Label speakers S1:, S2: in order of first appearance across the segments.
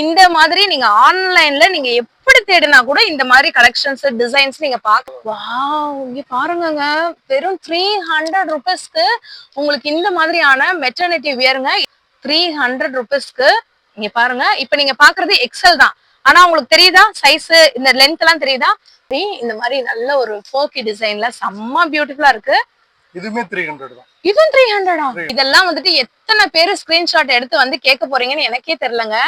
S1: இந்த மாதிரி நீங்க ஆன்லைன்ல நீங்க எப்படி தேடினா கூட இந்த மாதிரி கலெக்ஷன்ஸ் டிசைன்ஸ் நீங்க பாக்க. வாவ், இங்க பாருங்கங்க, வெறும் 300 ருபீஸ்க்கு உங்களுக்கு இந்த மாதிரியான மெட்டர்னிட்டி வியருங்க. 300 ருபீஸ்க்கு இங்க பாருங்க. இப்ப நீங்க பாக்குறது எக்ஸல் தான், ஆனா உங்களுக்கு தெரியுதா சைஸ், இந்த லென்த் எல்லாம் தெரியுதா? இந்த மாதிரி நல்ல ஒரு போக்கி டிசைன்ல செம்ம பியூட்டிஃபுல்லா இருக்கு.
S2: இதுமே 300 தான்.
S1: இதுவும் 300ஆ? இதெல்லாம் வந்துட்டு எத்தனை பேரு ஸ்கிரீன்ஷாட் எடுத்து வந்து கேட்க போறீங்கன்னு எனக்கே தெரியலங்க.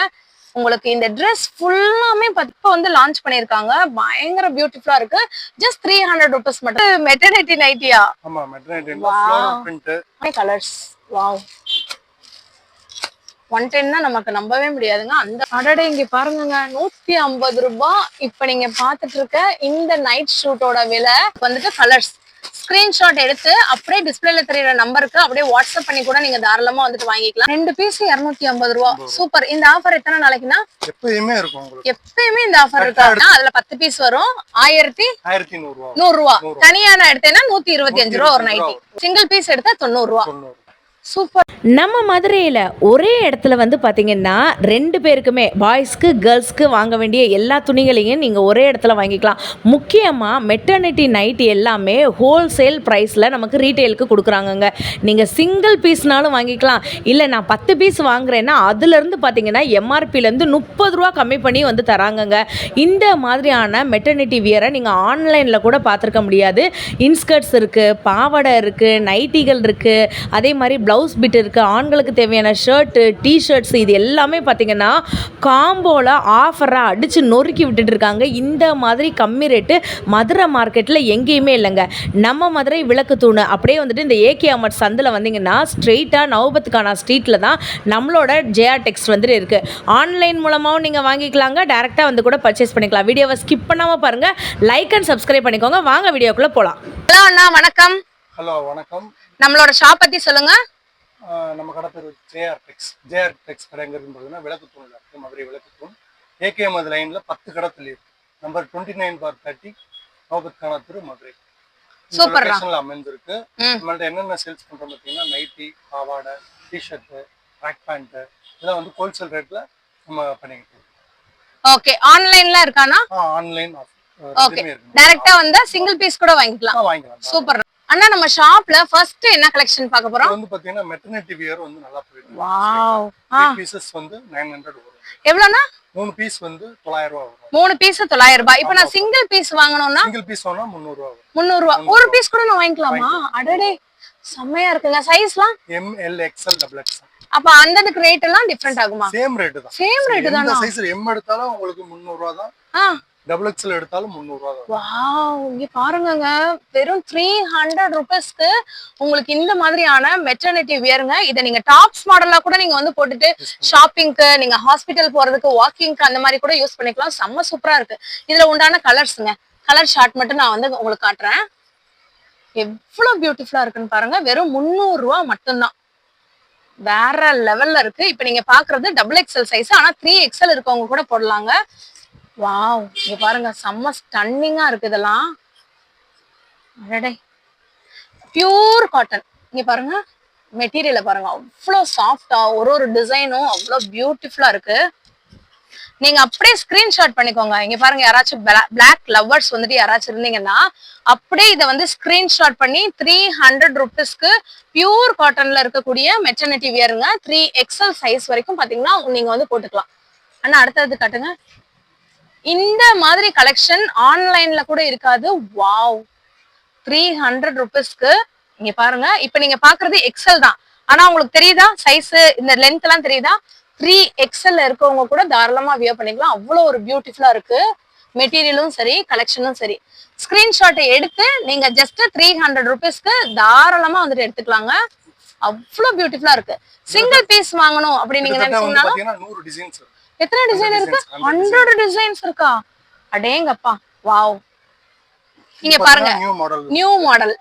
S1: உங்களுக்கு இந்த Dress ஃபுல்லாமே இப்ப வந்து லான்ச் பண்ணிருக்காங்க. பயங்கர பியூட்டிஃபுல்லா இருக்கு. ஜஸ்ட் 300 ருபீஸ் மட்டும். மெட்டர்னிட்டி நைட்டியா?
S2: ஆமா, maternity floral print.
S1: Colours. Wow, 110 நமக்கு நம்பவே முடியாதுங்க. அந்த அடடே, இங்க பாருங்க, 150 ரூபாய். இப்ப நீங்க பாத்துட்டு இருக்க இந்த நைட் ஷூட்டோட விலை வந்துட்டு கலர்ஸ் ஸ்கிரீன்ஷாட் எடுத்து அப்படியே டிஸ்பிளேல தெரியுற நம்பருக்கு அப்படியே வாட்ஸ்அப் பண்ணி கூட நீங்க தாராளமா வந்துட்டு வாங்கிக்கலாம். 2 பீஸ் 250 ரூபாய். சூப்பர். இந்த ஆஃபர் எத்தனை நாளைக்குன்னா?
S2: எப்பயுமே இருக்கும் உங்களுக்கு.
S1: எப்பயுமே இந்த ஆஃபர் இருக்காதுன்னா அதுல 10 பீஸ் வரும்.
S2: 1100
S1: ரூபாய். தனியா நான் எடுத்தேன்னா 125 ரூபாய் ஒரு நைட்டி. சிங்கிள் பீஸ் எடுத்தா 90 ரூபாய். சூப்பர்.
S3: நம்ம மதுரையில் ஒரே இடத்துல வந்து பார்த்திங்கன்னா 2 பேருக்குமே, பாய்ஸ்க்கு கேர்ள்ஸ்க்கு வாங்க வேண்டிய எல்லா துணிகளையும் நீங்கள் ஒரே இடத்துல வாங்கிக்கலாம். முக்கியமாக மெட்டர்னிட்டி நைட்டி எல்லாமே ஹோல்சேல் ப்ரைஸில் நமக்கு ரீட்டெயிலுக்கு கொடுக்குறாங்கங்க. நீங்கள் சிங்கிள் பீஸ்னாலும் வாங்கிக்கலாம். இல்லை நான் 10 பீஸ் வாங்குறேன்னா அதுலேருந்து பார்த்திங்கன்னா எம்ஆர்பிலேருந்து 30 ரூபா கம்மி பண்ணி வந்து தராங்கங்க. இந்த மாதிரியான மெட்டர்னிட்டி வியரை நீங்கள் ஆன்லைனில் கூட பார்த்துருக்க முடியாது. இன்ஸ்கர்ட்ஸ் இருக்குது, பாவாடை இருக்குது, நைட்டிகள் இருக்குது, அதே மாதிரி ப்ளவுஸ் பிட் இருக்குது, ஆண்களுக்கு தேவையான ஷர்ட்டு, டிஷர்ட்ஸ், இது எல்லாமே பார்த்திங்கன்னா காம்போவில் ஆஃபராக அடித்து நொறுக்கி விட்டுட்டு இருக்காங்க. இந்த மாதிரி கம்மி ரேட்டு மதுரை மார்க்கெட்டில் எங்கேயுமே இல்லைங்க. நம்ம மதுரை விளக்கு தூணு அப்படியே வந்துட்டு இந்த ஏகே அமட் சந்தில் வந்தீங்கன்னா ஸ்ட்ரெயிட்டாக நவபத்கானா ஸ்ட்ரீட்டில் தான் நம்மளோட ஜேஆர் டெக்ஸ்ட் வந்துட்டு இருக்குது. ஆன்லைன் மூலமாகவும் நீங்கள் வாங்கிக்கலாங்க, டேரெக்டாக வந்து கூட பர்ச்சேஸ் பண்ணிக்கலாம். வீடியோவை ஸ்கிப் பண்ணாமல் பாருங்கள், லைக் அண்ட் சப்ஸ்கிரைப் பண்ணிக்கோங்க. வாங்க வீடியோக்குள்ளே போகலாம்.
S1: ஹலோ அண்ணா, வணக்கம்.
S2: ஹலோ, வணக்கம்.
S1: நம்மளோட ஷாப் பற்றி சொல்லுங்க.
S2: நம்ம கடை பேர் ஜேஆர் டெக்ஸ் கடைங்கிறது பார்த்தீங்கன்னா விளக்கு தூணில் இருக்குது, மதுரை விளக்கு தூண். ஏகேஎம் லைனில் 10 கடை தள்ளி இருக்கு. நம்பர் 29/30 நவபத்கானா தெரு, மதுரை.
S1: சூப்பர்.
S2: அமைந்திருக்கு. நம்மள்ட்ட என்னென்ன சேல்ஸ் பண்ணுறோம் பார்த்தீங்கன்னா நைட்டி, பாவாடை, டிஷர்ட்டு, ட்ராக் பேண்ட்டு, இதெல்லாம் வந்து ஹோல்சேல் ரேட்டில் நம்ம பண்ணிக்கிட்டு இருக்கோம்.
S1: ஓகே. ஆன்லைன்ல இருக்கானா?
S2: Online
S1: okay. டைரக்டா வந்தா சிங்கிள் பீஸ் கூட வாங்கிக்கலாம். சூப்பர். அண்ணா, நம்ம ஷாப்ல ஃபர்ஸ்ட் என்ன கலெக்ஷன் பார்க்க போறோம்?
S2: வந்து பாத்தீங்கன்னா மெட்டர்னிட்டி வியர் வந்து நல்லா போயிருக்கு.
S1: வாவ்.
S2: 3 பீசஸ் வந்து 900 வரும்.
S1: எவ்வளவுனா?
S2: 3 பீஸ் வந்து 900 ரூபாய் வரும்.
S1: 3 பீஸ் 900 ரூபாய். இப்போ நான் சிங்கிள் பீஸ் வாங்கணும்னா?
S2: சிங்கிள் பீஸ் வாங்குனா 300 ரூபாய் வரும்.
S1: 300 ரூபாய். ஒரு பீஸ் கூட நான் வாங்கிக்கலாமா? அடடே, செமையா இருக்குங்க. சைஸ்லாம்
S2: M, L, XL, XXL.
S1: அப்ப அந்ததுக்கு ரேட் எல்லாம் டிஃபரண்ட் ஆகுமா?
S2: சேம் ரேட் தான்.
S1: சேம் ரேட் தானா?
S2: இந்த சைஸ்ல M எடுத்தாலும் உங்களுக்கு 300 ரூபாய் தான். XXL எடுத்தாலும் 300 ரூபாய் தான்.
S1: வாவ், இங்க பாருங்கங்க, வெறும் 300 ருபீஸ்க்கு உங்களுக்கு இந்த மாதிரியான மெட்டர்னிட்டி வியருங்க. இத நீங்க டாப்ஸ் மாடலா கூட நீங்க வந்து போட்டுட்டு ஷாப்பிங்க்கு, நீங்க ஹாஸ்பிட்டல் போறதுக்கு, வாக்கிங்க்கு அந்த மாதிரி கூட யூஸ் பண்ணிக்கலாம். செம்ம சூப்பரா இருக்கு. இதுல உண்டான கலர்ஸ்ங்க, கலர் ஷார்ட் மட்டும் நான் வந்து உங்களுக்கு காட்டுறேன். எவ்வளவு பியூட்டிஃபுல்லா இருக்குன்னு பாருங்க. வெறும் 300 ரூபாய் மட்டும்தான். வேற லெவல்ல இருக்கு. இப்ப நீங்க பாக்குறது XXL சைஸ், ஆனா 3XL இருக்கவங்க கூட போடலாங்க. வாவ், இங்க பாருங்க, செம்ம ஸ்டன்னிங்கா இருக்கு இதெல்லாம். அடடே, பியூர் காட்டன். இங்க பாருங்க, மெட்டீரியலை பாருங்க, அவ்வளோ சாஃப்டா, ஒரு டிசைனும் அவ்வளோ பியூட்டிஃபுல்லா இருக்கு. நீங்க அப்படியே ஸ்கிரீன்ஷாட் பண்ணிக்கோங்க. இங்க பாருங்க, யாராச்சும் பிளாக் லவ்வர்ஸ் வந்துட்டு யாராச்சும் இருந்தீங்கன்னா அப்படியே இதை வந்து ஸ்கிரீன்ஷாட் பண்ணி 300 ருபீஸ்க்கு பியூர் காட்டன்ல இருக்கக்கூடிய மெட்டர்னிட்டி வியருங்க. 3XL சைஸ் வரைக்கும் பாத்தீங்கன்னா நீங்க வந்து போட்டுக்கலாம். ஆனா அடுத்தது காட்டுங்க. இந்த மாதிரி கலெக்ஷன் ஆன்லைன்ல கூட இருக்காது. வாவ், 300 ருபீஸ்க்கு இங்க பாருங்க. இப்ப நீங்க பாக்குறது எக்ஸல் தான், ஆனா உங்களுக்கு தெரியுதா சைஸ், இந்த லென்த் எல்லாம் தெரியுதா? 3XL இருக்கவங்க கூட தாராளமா வியர் பண்ணிக்கலாம். அவ்வளவு ஒரு பியூட்டிஃபுல்லா இருக்கு. மெட்டீரியலும் சரி, கலெக்ஷனும் சரி. ஸ்கிரீன்ஷாட்டை எடுத்து நீங்க ஜஸ்ட் 300 ருபீஸ்க்கு தாராளமா வந்துட்டு எடுத்துக்கலாங்க. அவ்வளவு பியூட்டிஃபுல்லா இருக்கு. சிங்கிள் பீஸ் வாங்கணும் அப்படின்னு நீங்க நினைச்சீங்கன்னா
S2: 100 டிசைன்ஸ்.
S1: எத்தனை டிசைன் இருக்கு? 100 டிசைன்ஸ் இருக்கா? அடேங்கப்பா. வாவ், இங்க பாருங்க, நியூ மாடல்.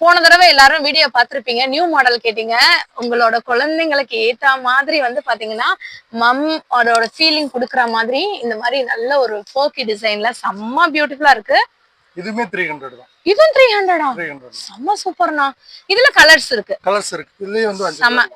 S1: போன தடவை எல்லாரும் வீடியோ பார்த்திருப்பீங்க, நியூ மாடல் கேட்டீங்க. உங்களோட குழந்தைங்களுக்கு ஏத்த மாதிரி வந்து பாத்தீங்கன்னா மம்மோட ஃபீலிங் கொடுக்குற மாதிரி இந்த மாதிரி நல்ல ஒரு போக்கி டிசைன்ல செம்ம பியூட்டிஃபுல்லா இருக்கு.
S2: இதுமே 300 தான்.
S1: இதுவும் 300ஆ? செம்ம சூப்பர்ண்ணா. இதுல கலர்ஸ் இருக்கு.
S2: இதுலயே வந்து
S1: செம்ம.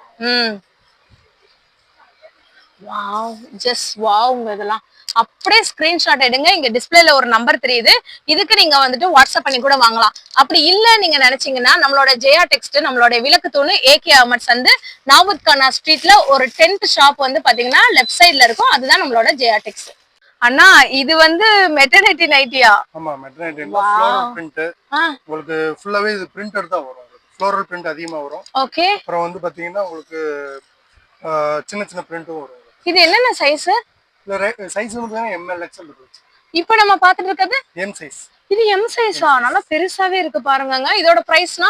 S1: வாவ், ஜஸ்ட் வாவ்ங்க. இதெல்லாம் அப்படியே ஸ்கிரீன்ஷாட் எடுங்க. இங்க டிஸ்பிளேல ஒரு நம்பர் தெரியுது, இதுக்கு நீங்க வந்துட்டு வாட்ஸ்அப் பண்ணி கூட வாங்கலாம். அப்படி இல்ல நீங்க நினைச்சீங்கன்னா நம்மளோட ஜெயா டெக்ஸ்ட், நம்மளோட விளக்கு தூணு ஏகே அஹமத் சந்து நாவூத் கானா ஸ்ட்ரீட்ல ஒரு 10th ஷாப் வந்து பாத்தீங்கன்னா லெஃப்ட் சைட்ல இருக்கும். அதுதான் நம்மளோட ஜெயா டெக்ஸ்ட். அண்ணா இது வந்து மெட்டர்னிட்டி நைட்டியா?
S2: ஆமா, மெட்டர்னிட்டில ஃப்ளோரல் பிரிண்ட். உங்களுக்கு ஃபுல்லாவே இது பிரிண்டட் தான் வரும். ஃப்ளோரல் பிரிண்ட் அதிகமா வரும்.
S1: ஓகே.
S2: அப்புறம் வந்து பாத்தீங்கன்னா உங்களுக்கு சின்ன சின்ன பிரிண்ட்டும் வரும்.
S1: இது என்னென்ன சைஸ்?
S2: இல்ல சைஸ் வந்து ML XL இருக்கு.
S1: இப்போ நம்ம பாத்துட்டு இருக்கிறது
S2: M சைஸ்.
S1: இது M சைஸா? நல்லா பெருசாவே இருக்கு பாருங்கங்க. இதோட பிரைஸ்னா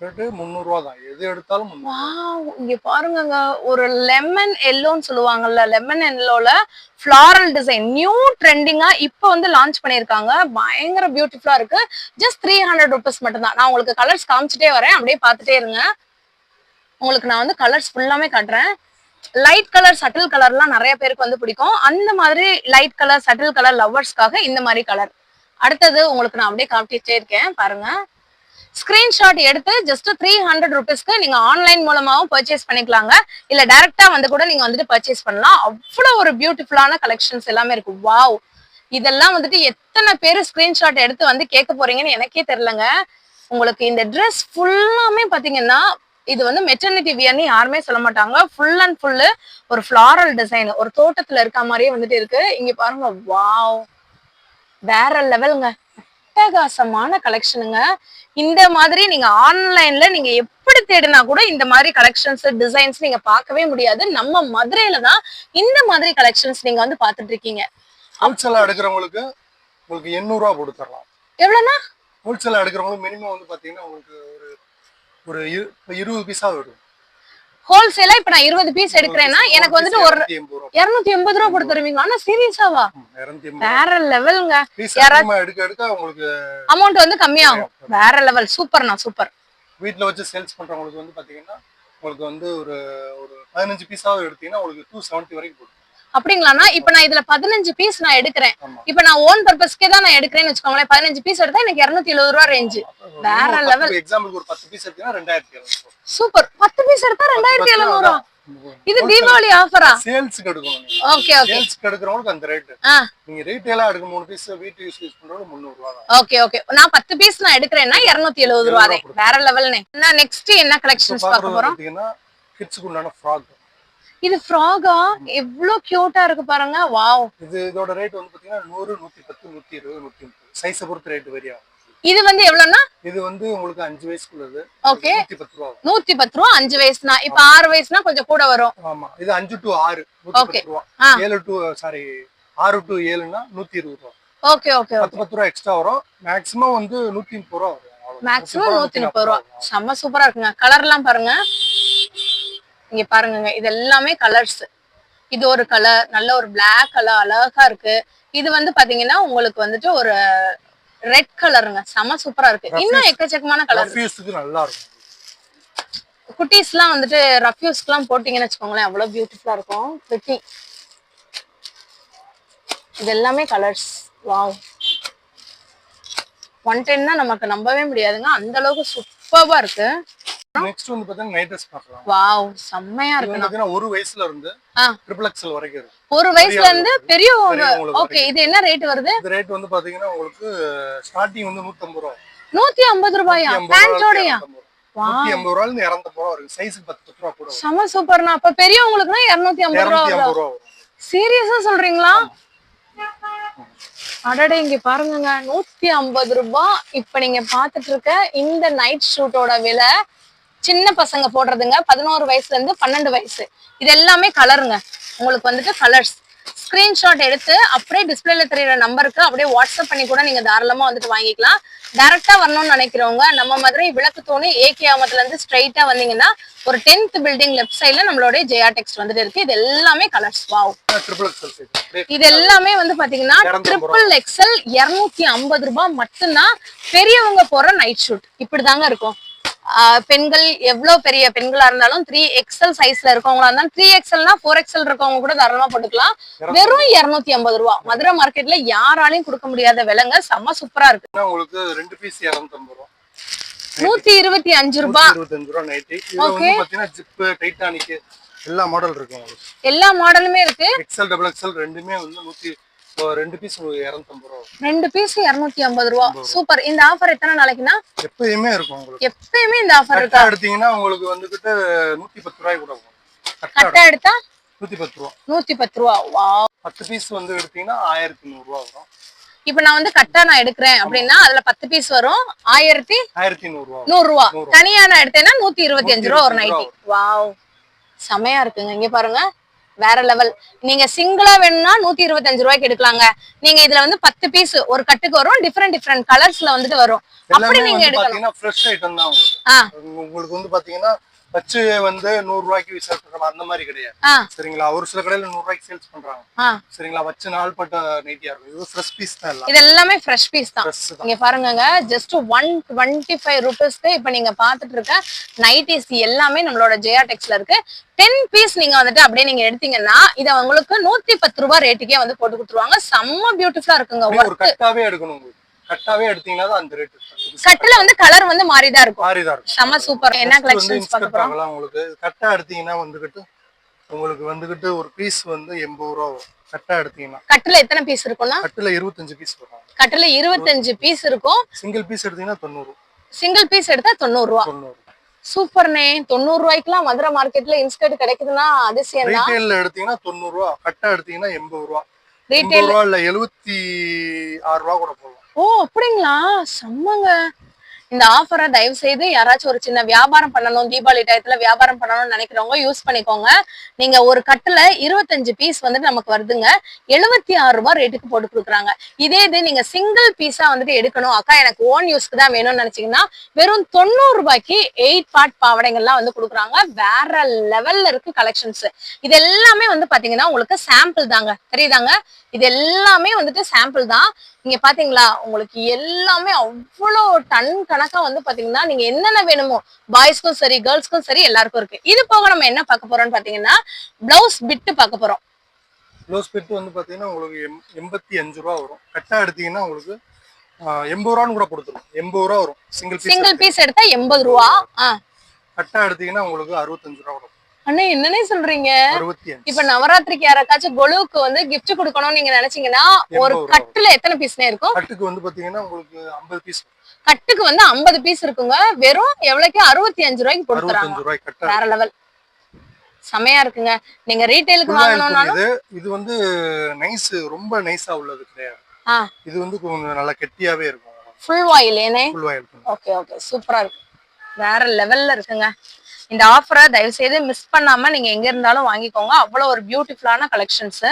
S2: ரேட் 300 ரூபாய் தான். எது எடுத்தாலும் 300.
S1: வாவ், இங்க பாருங்கங்க. ஒரு லெமன் எல்லோன்னு சொல்லுவாங்கல்ல, லெமன் எல்லோல ஃப்ளாரல் டிசைன் நியூ ட்ரெண்டிங்கா இப்போ வந்து லான்ச் பண்ணிருக்காங்க. பயங்கர பியூட்டிஃபுல்லா இருக்கு. ஜஸ்ட் 300 rupees மட்டும் தான். நான் உங்களுக்கு கலர்ஸ் காமிச்சிட்டே வரேன், அப்படியே பார்த்துட்டே இருங்க. உங்களுக்கு நான் வந்து கலர்ஸ் ஃபுல்லாமே காட்டுறேன். லைட் கலர், சட்டில் கலர்லாம் நிறைய பேருக்கு வந்து பிடிக்கும். அந்த மாதிரி லைட் கலர், சட்டில் கலர் லவ்வர்ஸ்க்காக இந்த மாதிரி கலர். அடுத்தது உங்களுக்கு நான் அப்படியே காமிச்சிட்டே இருக்கேன் பாருங்க. ஸ்கிரீன்ஷாட் எடுத்து ஜஸ்ட் 300 rupeesக்கு நீங்க ஆன்லைன் மூலமாவும் பர்ச்சேஸ் பண்ணிக்கலாங்க. இல்ல டைரக்டா வந்து கூட நீங்க வந்துட்டு பர்ச்சேஸ் பண்ணலாம். அவ்வளவு ஒரு பியூட்டிஃபுல்லான கலெக்ஷன்ஸ் எல்லாமே இருக்கு. வாவ், இதெல்லாம் வந்துட்டு எத்தனை பேர் ஸ்கிரீன்ஷாட் எடுத்து வந்து கேட்க போறீங்கன்னு எனக்கே தெரியலங்க. உங்களுக்கு இந்த ட்ரெஸ் ஃபுல்லாமே பாத்தீங்கன்னா இது வந்து மெட்டர்னிட்டி வியர்னு யாருமே சொல்ல மாட்டாங்க. ஃபுல் அண்ட் ஃபுல்லு ஒரு ஃப்ளாரல் டிசைன், ஒரு தோட்டத்துல இருக்க மாதிரியே வந்துட்டு இருக்கு. இங்க பாருங்க, வாவ், வேற லெவலுங்க. அட்டகாசமான கலெக்ஷனுங்க. இந்த மாதிரி நீங்க ஆன்லைன்ல நீங்க எப்படி தேடினா கூட இந்த மாதிரி கலெக்ஷன்ஸ், டிசைன்ஸ் நீங்க பார்க்கவே முடியாது. நம்ம மதுரையில தான் இந்த மாதிரி கலெக்ஷன்ஸ் நீங்க வந்து பாத்துட்டு இருக்கீங்க.
S2: ஹோல்சேலா எடுக்கிறவங்களுக்கு உங்களுக்கு 800 ரூபாய் போட்டு தரலாம்.
S1: எவ்வளவுனா?
S2: ஹோல்சேலா எடுக்கிறவங்களுக்கு மினிமம் வந்து பாத்தீங்கன்னா உங்களுக்கு ஒரு 20 பீஸா வரும்.
S1: ஹோல்சேலா இப்ப நான் 20 பீஸ் எடுக்கிறேன்னா எனக்கு வந்துட்டு ஒரு 280 ரூபாய் கொடுத்து தருவீங்க? ஆனா சீரியஸாவா? வேற லெவலுங்க.
S2: எடுக்க உங்களுக்கு
S1: அமௌண்ட் வந்து கம்மியாகும். வேற லெவல். சூப்பர்ண்ணா, சூப்பர்.
S2: வீட்ல வச்சு சேல்ஸ் பண்றவங்களுக்கு வந்து பாத்தீங்கன்னா உங்களுக்கு வந்து ஒரு 15 பீஸாவது எடுத்தீங்கன்னா உங்களுக்கு 270 வரைக்கும் போடும்.
S1: அப்படிங்களாண்ணா? இப்ப நான் இதுல 15 பீஸ் நான் எடுக்கிறேன். இப்ப நான் ஓன் பர்பஸ்க்கே தான் நான் எடுக்கிறேன்னு வச்சுக்கோங்களேன். 15 பீஸ் எடுத்தா எனக்கு 270 ரூபாய் ரேஞ்சு. வேற லெவல்.
S2: எக்ஸாம்பிளுக்கு ஒரு 10 பீஸ் எடுத்தீங்கன்னா 2700.
S1: சூப்பர். 10 பீஸ் எடுத்தா 2700. இது தீபாவளி ஆஃபரா?
S2: சேல்ஸ்க்கு எடுக்கணும்.
S1: Okay okay.
S2: சேல்ஸ்க்கு எடுக்கிறவங்களுக்கு அந்த ரேட். நீங்க ரீட்டைலா எடுக்க 3 பீஸ் வீட்டு யூஸ் பண்றவங்க 300 ரூபாய் தான்.
S1: Okay okay. நான் 10 பீஸ் நான் எடுக்கிறேன்னா 270 ரூபாய். வேற லெவல்னே. நான் நெக்ஸ்ட் என்ன கலெக்ஷன்ஸ் பார்க்க போறோம்?
S2: பாத்தீங்கன்னா கிட்ஸ்க்கு உண்டான ஃப்ராக்.
S1: இது ஃப்ராகா? எவ்வளவு கியூட்டா இருக்கு பாருங்க. வாவ்.
S2: இதோட ரேட் வந்து பாத்தீங்கன்னா 100, 110, 120, 130. சைஸ் பொறுத்து ரேட் வேரி ஆகும்.
S1: இது வந்து எவ்வளவுனா? இது
S2: வந்து உங்களுக்கு 5 வயசுக்குள்ளது.
S1: ஓகே.
S2: 110 ரூபாய்.
S1: 110 ரூபாய் 5 வயசுனா. இப்ப 6 வயசுனா கொஞ்சம் கூட வரும்.
S2: ஆமா, இது 5 to 6 110 ரூபாய். 6 to 7னா 120 ரூபாய்.
S1: Okay okay.
S2: 10 ரூபாய் எக்ஸ்ட்ரா வரும். மேக்ஸிமம் வந்து 130 ரூபாய் வரும்.
S1: மேக்ஸிமம் 130 ரூபாய். செம்ம சூப்பரா இருக்குங்க. கலர்லாம் பாருங்க. இங்க பாருங்க, இது எல்லாமே கலர்ஸ். இது ஒரு கலர், நல்ல ஒரு பிளாக் கலர், அழகா இருக்கு. இது வந்து பாத்தீங்கன்னா உங்களுக்கு வந்துட்டு ஒரு ரெட் கலருங்க. செம சூப்பரா இருக்கு. இன்னும் எக்கச்சக்கமான கலர்.
S2: ரஃப்யூஸ்க்கு நல்லா இருக்கும்.
S1: குட்டீஸ்லாம் வந்துட்டு ரஃப்யூஸ்க்குலாம் போட்டீங்கன்னு வச்சுக்கோங்களேன், அவ்வளவு பியூட்டிஃபுல்லா இருக்கும். பிரிட்டி. இது எல்லாமே கலர்ஸ். வாவ். 110 நமக்கு நம்பவே முடியாதுங்க. அந்த அளவுக்கு சூப்பரா இருக்கு.
S2: நெக்ஸ்ட் வந்து பாத்தீங்கன்னா நைட் ட்ரெஸ் பார்க்கலாம்.
S1: வாவ், செம்மையா இருக்கு.
S2: பாத்தீங்கன்னா ஒரு வயசுல இருந்து XXL வரைக்கும் இருக்கு.
S1: ஒரு வயசுல இருந்து பெரியவங்க. ஓகே, இது என்ன ரேட் வருது?
S2: இந்த ரேட் வந்து பாத்தீங்கன்னா உங்களுக்கு ஸ்டார்டிங் வந்து 150 ரூபாய்.
S1: 150 ரூபாயா? பேண்டோடயா?
S2: 150 ரூபாயில இருந்து 250 ரூபாய் வரைக்கும். சைஸ்க்கு 10 ரூபாய் கூட.
S1: செம சூப்பர்னா. அப்ப பெரியவங்களுக்குனா 250 ரூபாய் வரும். சீரியஸா சொல்றீங்களா? அடடே, இங்க பாருங்க, 150 ரூபாய். இப்ப நீங்க பாத்துட்டு இருக்க இந்த நைட் ஷூட்டோட விலை சின்ன பசங்க போடுறதுங்க. 11 வயசுல இருந்து 12 வயசு. இது எல்லாமே கலருங்க. உங்களுக்கு வந்துட்டு கலர்ஸ் ஸ்கிரீன்ஷாட் எடுத்து அப்படியே டிஸ்பிளேல தெரியுற நம்பருக்கு அப்படியே வாட்ஸ்அப் பண்ணி கூட நீங்க தாராளமா வந்துட்டு வாங்கிக்கலாம். டைரக்டா வரணும்னு நினைக்கிறவங்க நம்ம மதுரை விளக்கு தூணு ஏகே அஹமத்ல இருந்து ஸ்ட்ரைட்டா வந்தீங்கன்னா ஒரு 10th பில்டிங் லெஃப்ட் சைட்ல நம்மளோட ஜெயா டெக்ஸ்ட் வந்துட்டு இருக்கு. இது எல்லாமே கலர்ஸ். வாவ். இது எல்லாமே வந்து பாத்தீங்கன்னா XXL 250 ரூபாய் மட்டும்தான். பெரியவங்க போற நைட் ஷூட் இப்படிதாங்க இருக்கும். பெண்கள் எவ்வளவு பெரிய பெண்களா இருந்தாலும் 3XL சைஸ்ல இருக்கவங்களா இருந்தாலும் 3XLனா 4XL இருக்கவங்க கூட தாராளமா போட்டுக்கலாம். வெறும் 250 ரூபாய். மதுரை மார்க்கெட்ல யாராலையும் கொடுக்க முடியாத விலைங்க. செம்ம சூப்பரா இருக்கு.
S2: உங்களுக்கு 2 பீஸ் 250 ரூபாய்.
S1: 125 ரூபாய்.
S2: 125 ரூபாய் நைட்டி. இது வந்து பாத்தீங்கன்னா ஜிப், டைட்டானிக் எல்லா மாடல் இருக்கு உங்களுக்கு.
S1: எல்லா மாடலுமே இருக்கு.
S2: எக்ஸ்எல் டபுள் எக்ஸ்எல் ரெண்டுமே வந்து 2 பீஸ் 250 ரூபா.
S1: 2 பீஸ் 250 ரூபா. சூப்பர். இந்த ஆஃபர் எத்தனை நாளைக்குனா?
S2: எப்பயுமே இருக்கும் உங்களுக்கு.
S1: எப்பயுமே இந்த ஆஃபர் இருக்கா?
S2: கட்டா எடுத்தீங்கன்னா உங்களுக்கு வந்துகிட்டு 110 ரூபாய் கூட வரும்.
S1: கட்டா எடுத்தா
S2: 110 ரூபா.
S1: 110 ரூபா. வாவ்.
S2: 10 பீஸ் வந்து எடுத்தீங்கன்னா 1100 ரூபா வரும்.
S1: இப்போ நான் வந்து கட்டா நான் எடுக்கிறேன் அப்படின்னா அதுல 10 பீஸ் வரும்
S2: 1100 ரூபா.
S1: 100 ரூபா. தனியா நான் எடுத்தேன்னா 125 ரூபா ஒரு நைட்டி. வாவ், செமையா இருக்குங்க. இங்க பாருங்க, வேற லெவல். நீங்க சிங்கிளா வேணும்னா 125 ரூபாய்க்கு எடுக்கலாங்க. நீங்க இதுல வந்து 10 பீஸ் ஒரு கட்டுக்கு வரும். டிஃபரெண்ட் கலர்ஸ்ல வந்துட்டு வரும். அப்படி நீங்க எடுக்கலாம்.
S2: ஃப்ரெஷ் ஐட்டம் தான் உங்களுக்கு. உங்களுக்கு வந்து பாத்தீங்கன்னா வச்சு வந்து 100 ரூபாய்க்கு சேல் பண்றாங்க, அந்த மாதிரி கிடையாது. சரிங்களா? ஒரு சில கடையில 100 ரூபாய்க்கு சேல்ஸ் பண்றாங்க. சரிங்களா? வச்சு நாள்பட்ட நைட்டியா இருக்கும். இது ஃப்ரெஷ் பீஸ் தான். எல்லாம் இது எல்லாமே ஃப்ரெஷ் பீஸ் தான். இங்க பாருங்க, ஜஸ்ட் 125 ரூபீஸ்க்கு இப்ப நீங்க பாத்துட்டு இருக்க நைட்டிஸ் எல்லாமே நம்மளோட ஜெயா டெக்ஸ்ல இருக்கு. 10 பீஸ் நீங்க வந்துட்டு அப்படியே நீங்க எடுத்தீங்கன்னா இத உங்களுக்கு 110 ரூபாய் ரேட்டுக்கே வந்து போட்டு கொடுத்துருவாங்க. செம்ம பியூட்டிஃபுல்லா இருக்குங்க. ஒரு கட்டாவே எடுக்கணும் உங்களுக்கு. கட்டாவே எடுத்தீங்கன்னா அந்த ரேட்.
S1: கட்டுல வந்து கலர் வந்து மாறிதான் இருக்கும். செம்ம சூப்பர். என்ன கலெக்ஷன்ஸ் பார்க்க போறோம்?
S2: உங்களுக்கு கட்டா எடுத்தீங்கன்னா வந்துகிட்டு உங்களுக்கு வந்துகிட்டு ஒரு பீஸ் வந்து 80 ரூபா வரும். கட்டா எடுத்தீங்கன்னா
S1: கட்டுல எத்தனை பீஸ் இருக்கும்னா?
S2: கட்டுல 25 பீஸ் வரும்.
S1: கட்டுல 25 பீஸ் இருக்கும்.
S2: சிங்கிள் பீஸ் எடுத்தீங்கன்னா 90.
S1: சிங்கிள் பீஸ் எடுத்தா 90 ரூபா. சூப்பர்னே. 90 ரூபாய்க்குலாம் மதுரை மார்க்கெட்ல இன்ஸ்கர்ட் கிடைக்குதுன்னா அதிசயம் தான்.
S2: ரீட்டைல்ல எடுத்தீங்கன்னா 90 ரூபா, கட்டா எடுத்தீங்கன்னா 80 ரூபா.
S1: ரீட்டைல்
S2: இல்ல 76 ரூபா கூட போகும்.
S1: ஓ அப்படிங்களா? செம்மங்க. இந்த ஆஃபரை தயவு செய்து யாராச்சும் ஒரு சின்ன வியாபாரம் பண்ணணும், தீபாவளி டயத்துல வியாபாரம் பண்ணணும்னு நினைக்கிறவங்க யூஸ் பண்ணிக்கோங்க. நீங்க ஒரு கட்டுல 25 பீஸ் வந்துட்டு நமக்கு வருதுங்க. 76 ரூபாய் ரேட்டுக்கு போட்டு கொடுக்குறாங்க. இதே இது நீங்க சிங்கிள் பீஸா வந்துட்டு எடுக்கணும், அக்கா எனக்கு ஓன் யூஸ்க்கு தான் வேணும்னு நினைச்சீங்கன்னா வெறும் 90 ரூபாய்க்கு 8 பார்ட் பாவடைகள்லாம் வந்து கொடுக்குறாங்க. வேற லெவல்ல இருக்கு கலெக்ஷன்ஸ். இது எல்லாமே வந்து பாத்தீங்கன்னா உங்களுக்கு சாம்பிள் தாங்க, தெரியுதாங்க? இது எல்லாமே வந்துட்டு சாம்பிள் தான். இங்க பாத்தீங்களா, உங்களுக்கு எல்லாமே அவ்வளோ டன் கணக்கா வந்து பாத்தீங்கன்னா நீங்க என்னென்ன வேணுமோ பாய்ஸ்க்கும் சரி கேர்ள்ஸ்க்கும் சரி எல்லாருக்கும் இருக்கு. இது போக நம்ம என்ன பார்க்க போறோம்னு பாத்தீங்கன்னா பிளவுஸ் பிட் பார்க்க போறோம்.
S2: பிளவுஸ் பிட் வந்து பாத்தீங்கன்னா உங்களுக்கு 85 ரூபா வரும். கட்டா எடுத்தீங்கன்னா உங்களுக்கு 80 ரூபான்னு கூட கொடுத்துரும். 80 ரூபா வரும். சிங்கிள் பீஸ்
S1: எடுத்தா 80 ரூபா.
S2: கட்டா எடுத்தீங்கன்னா உங்களுக்கு 65 ரூபா வரும்.
S1: அண்ணா என்னன்னே சொல்றீங்க?
S2: 65.
S1: இப்ப நவராத்திரிக்கு யாராச்சும் கொலுவுக்கு வந்து கிஃப்ட் கொடுக்கணும்னு நீங்க நினைச்சீங்கன்னா ஒரு கட்டுல எத்தனை பீஸ்னே இருக்கும்?
S2: கட்டுக்கு வந்து பாத்தீங்கன்னா உங்களுக்கு 50 பீஸ்.
S1: கட்டுக்கு வந்து 50 பீஸ் இருக்குங்க. வெறும் எவ்வளவுக்கு? 65 ரூபாய்க்கு கொடுத்துறாங்க. வேற லெவல். செமையா இருக்குங்க. நீங்க ரீட்டைலுக்கு வாங்கணும்னாலும்
S2: இது வந்து நைஸ், ரொம்ப நைஸா உள்ளது கிடையாது. இது வந்து கொஞ்சம் நல்லா கெட்டியாவே இருக்கும்.
S1: ஃபுல் வாயில் ஏனே?
S2: ஃபுல் வாயில்.
S1: ஓகே ஓகே, சூப்பரா இருக்கு. வேற லெவல்ல இருக்குங்க. இந்த ஆஃபரை தயவு செய்து மிஸ் பண்ணாம நீங்க எங்க இருந்தாலும் வாங்கிக்கோங்க. அவ்வளவு ஒரு பியூட்டிஃபுல்லான கலெக்ஷன்ஸ்.